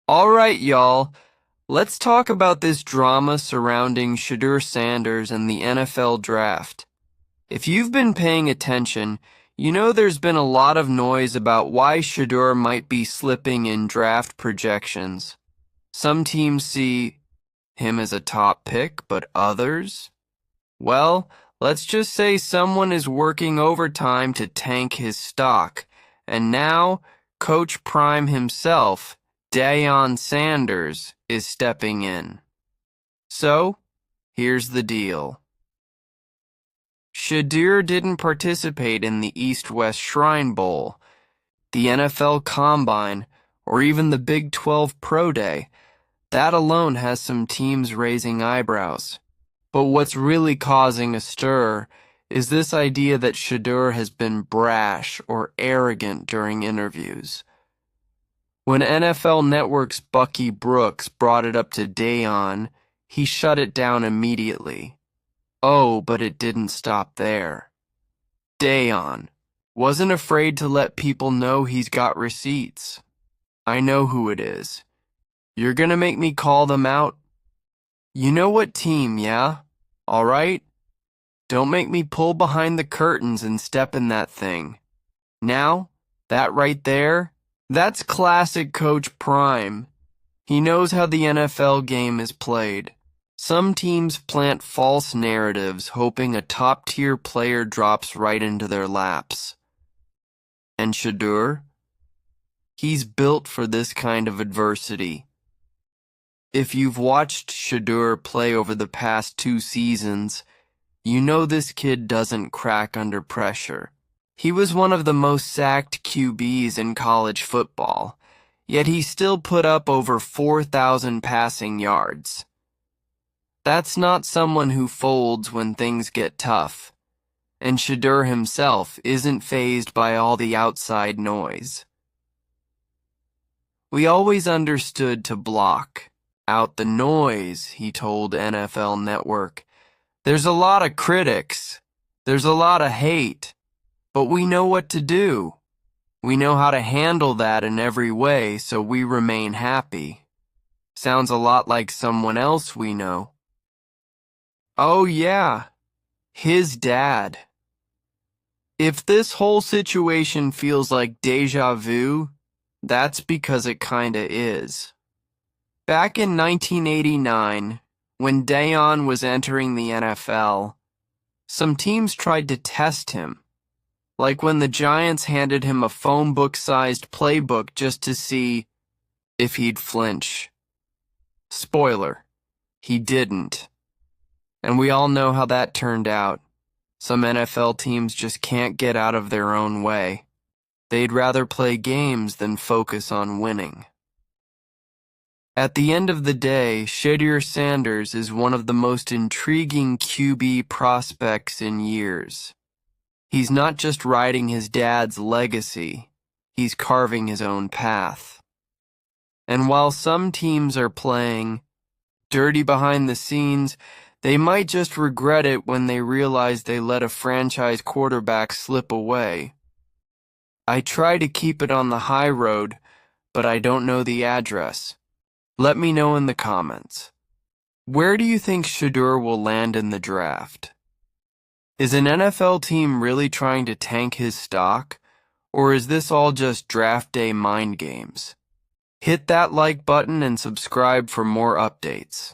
All right, y'all. Let's talk about this drama surrounding Shedeur Sanders and the NFL draft. If you've been paying attention, you know there's been a lot of noise about why Shedeur might be slipping in draft projections. Some teams see him as a top pick, but others? Well, let's just say someone is working overtime to tank his stock, and now Coach Prime himself, Deion Sanders, is stepping in. So, here's the deal. Shedeur didn't participate in the East-West Shrine Bowl, the NFL Combine, or even the Big 12 Pro Day. That alone has some teams raising eyebrows. But what's really causing a stir is this idea that Shedeur has been brash or arrogant during interviews. When NFL Network's Bucky Brooks brought it up to Deion, he shut it down immediately. Oh, but it didn't stop there. Deion wasn't afraid to let people know he's got receipts. I know who it is. You're gonna make me call them out? You know what team, yeah? All right? Don't make me pull behind the curtains and step in that thing. Now, that right there, that's classic Coach Prime. He knows how the NFL game is played. Some teams plant false narratives hoping a top-tier player drops right into their laps. And Shedeur? He's built for this kind of adversity. If you've watched Shedeur play over the past 2 seasons, you know this kid doesn't crack under pressure. He was one of the most sacked QBs in college football, yet he still put up over 4,000 passing yards. That's not someone who folds when things get tough, and Shedeur himself isn't fazed by all the outside noise. We always understood to block out the noise, he told NFL Network. There's a lot of critics. There's a lot of hate. But we know what to do. We know how to handle that in every way so we remain happy. Sounds a lot like someone else we know. Oh yeah, his dad. If this whole situation feels like déjà vu, that's because it kinda is. Back in 1989, when Deion was entering the NFL, some teams tried to test him. Like when the Giants handed him a phone book-sized playbook just to see if he'd flinch. Spoiler, he didn't. And we all know how that turned out. Some NFL teams just can't get out of their own way. They'd rather play games than focus on winning. At the end of the day, Shedeur Sanders is one of the most intriguing QB prospects in years. He's not just riding his dad's legacy, he's carving his own path. And while some teams are playing dirty behind the scenes, they might just regret it when they realize they let a franchise quarterback slip away. I try to keep it on the high road, but I don't know the address. Let me know in the comments. Where do you think Shedeur will land in the draft? Is an NFL team really trying to tank his stock, or is this all just draft day mind games? Hit that like button and subscribe for more updates.